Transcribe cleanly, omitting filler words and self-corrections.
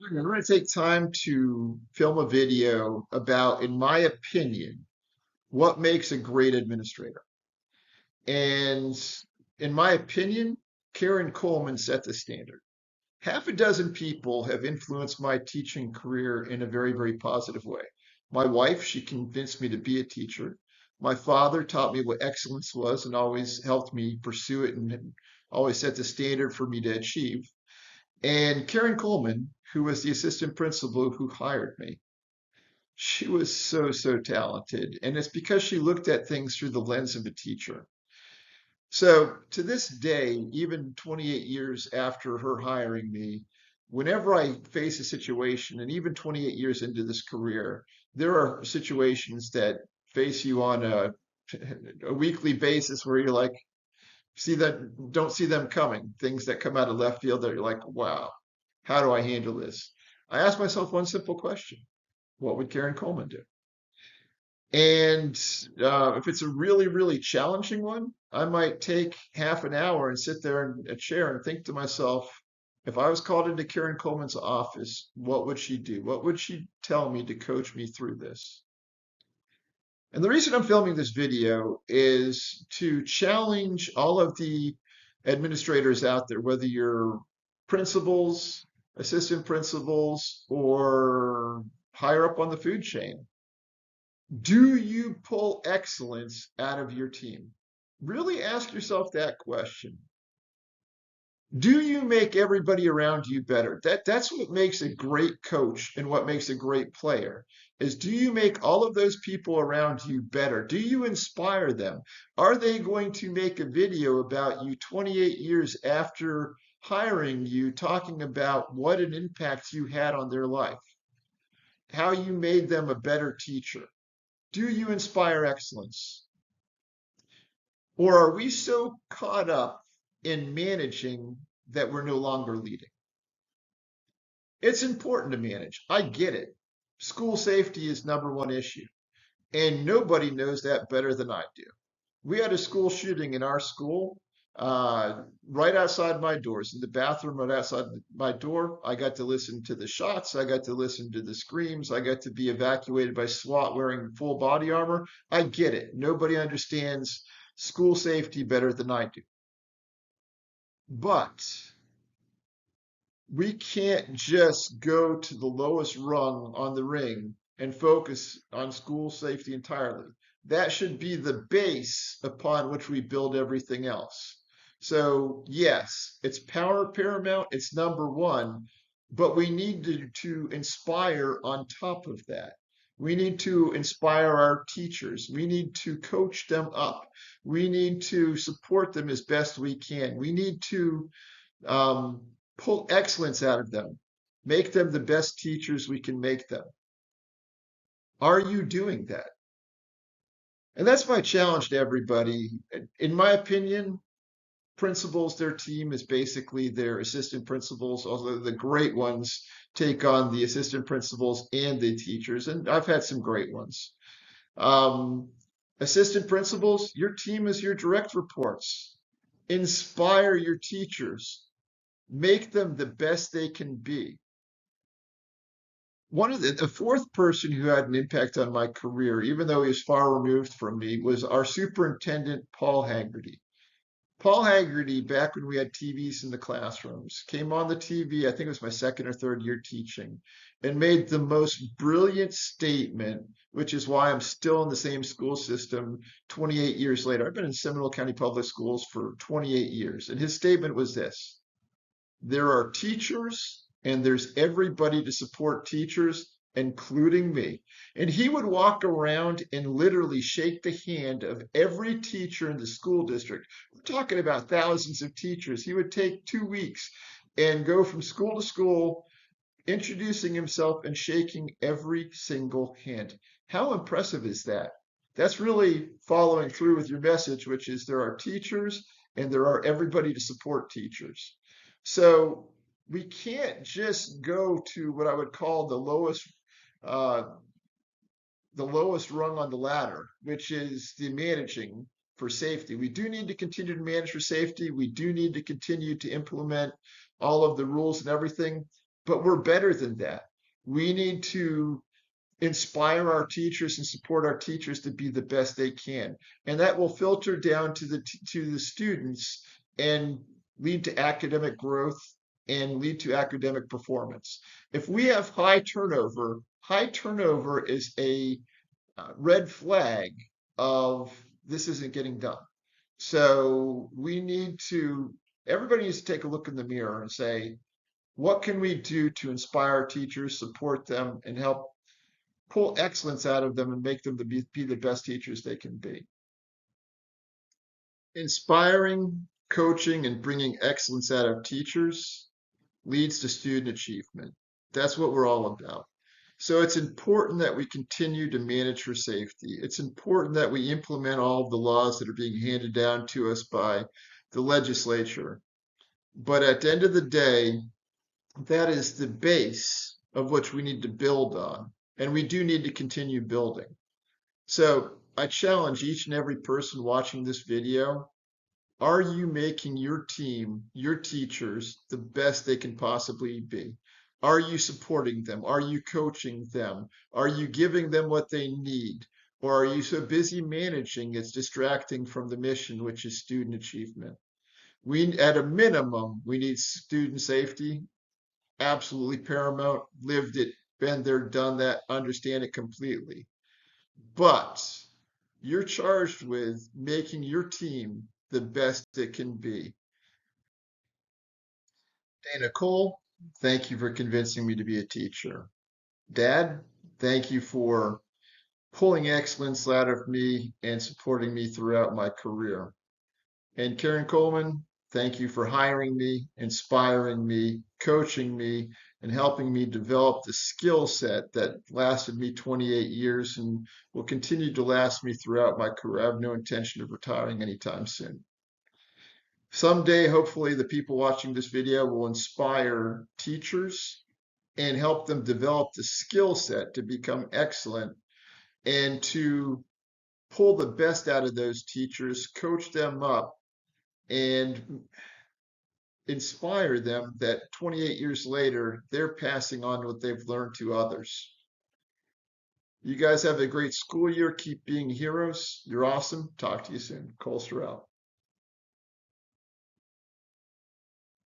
I'm going to take time to film a video about, in my opinion, what makes a great administrator. And in my opinion, Karen Coleman set the standard. Half a dozen people have influenced my teaching career in a very, very positive way. My wife, she convinced me to be a teacher. My father taught me what excellence was and always helped me pursue it and always set the standard for me to achieve. And Karen Coleman, who was the assistant principal who hired me, she was so, so talented. And it's because she looked at things through the lens of a teacher. So to this day, even 28 years after her hiring me, whenever I face a situation, and even 28 years into this career, there are situations that face you on a weekly basis where you're like, don't see them coming. Things that come out of left field that you're like, wow, how do I handle this? I ask myself one simple question. What would Karen Coleman do? And if it's a really, really challenging one, I might take half an hour and sit there in a chair and think to myself, if I was called into Karen Coleman's office, what would she do? What would she tell me to coach me through this? And the reason I'm filming this video is to challenge all of the administrators out there, whether you're principals, assistant principals, or higher up on the food chain. Do you pull excellence out of your team? Really ask yourself that question. Do you make everybody around you better? That's what makes a great coach and what makes a great player is do you make all of those people around you better? Do you inspire them? Are they going to make a video about you 28 years after hiring you talking about what an impact you had on their life? How you made them a better teacher? Do you inspire excellence? Or are we so caught up in managing that we're no longer leading? It's important to manage. I get it. School safety is number one issue, and nobody knows that better than I do. We had a school shooting in our school right outside my doors, in the bathroom right outside my door. I got to listen to the shots. I got to listen to the screams. I got to be evacuated by SWAT wearing full body armor. I get it. Nobody understands school safety better than I do. But we can't just go to the lowest rung on the ring and focus on school safety entirely. That should be the base upon which we build everything else. So, yes, it's power paramount, it's number one, but we need to inspire on top of that. We need to inspire our teachers. We need to coach them up. We need to support them as best we can. We need to um, pull excellence out of them, make them the best teachers we can make them. Are you doing that? And that's my challenge to everybody. In my opinion, principals, their team is basically their assistant principals, although the great ones take on the assistant principals and the teachers. And I've had some great ones. Um, Assistant principals, your team is your direct reports. Inspire your teachers, make them the best they can be. One of the fourth person who had an impact on my career, even though he was far removed from me, was our superintendent, Paul Haggerty. Paul Haggerty, back when we had TVs in the classrooms, came on the TV, I think it was my second or third year teaching, and made the most brilliant statement, which is why I'm still in the same school system 28 years later. I've been in Seminole County Public Schools for 28 years, and his statement was this: there are teachers and there's everybody to support teachers, including me. And he would walk around and literally shake the hand of every teacher in the school district. We're talking about thousands of teachers. He would take 2 weeks and go from school to school, introducing himself and shaking every single hand. How impressive is that? That's really following through with your message, which is there are teachers and there are everybody to support teachers. So we can't just go to what I would call uh, the lowest rung on the ladder, which is the managing for safety. We do need to continue to manage for safety. We do need to continue to implement all of the rules and everything. but we're better than that. We need to inspire our teachers and support our teachers to be the best they can. And that will filter down to the students and lead to academic growth and lead to academic performance. If we have high turnover is a red flag of this isn't getting done. So everybody needs to take a look in the mirror and say, what can we do to inspire our teachers, support them, and help pull excellence out of them and make them to be the best teachers they can be? Inspiring, coaching, and bringing excellence out of teachers leads to student achievement. That's what we're all about. So it's important that we continue to manage for safety. It's important that we implement all of the laws that are being handed down to us by the legislature. But at the end of the day, that is the base of which we need to build on. And we do need to continue building. So I challenge each and every person watching this video. Are you making your team, your teachers, the best they can possibly be? Are you supporting them? Are you coaching them? Are you giving them what they need? Or are you so busy managing it's distracting from the mission, which is student achievement? At a minimum, we need student safety, absolutely paramount. Lived it, been there, done that, understand it completely. But you're charged with making your team the best it can be. Dana Cole, thank you for convincing me to be a teacher. Dad, thank you for pulling excellence out of me and supporting me throughout my career. And Karen Coleman, thank you for hiring me, inspiring me, coaching me, and helping me develop the skill set that lasted me 28 years and will continue to last me throughout my career. I have no intention of retiring anytime soon. Someday, hopefully, the people watching this video will inspire teachers and help them develop the skill set to become excellent and to pull the best out of those teachers, coach them up, and inspire them that 28 years later, they're passing on what they've learned to others. You guys have a great school year. Keep being heroes. You're awesome. Talk to you soon. Colster out.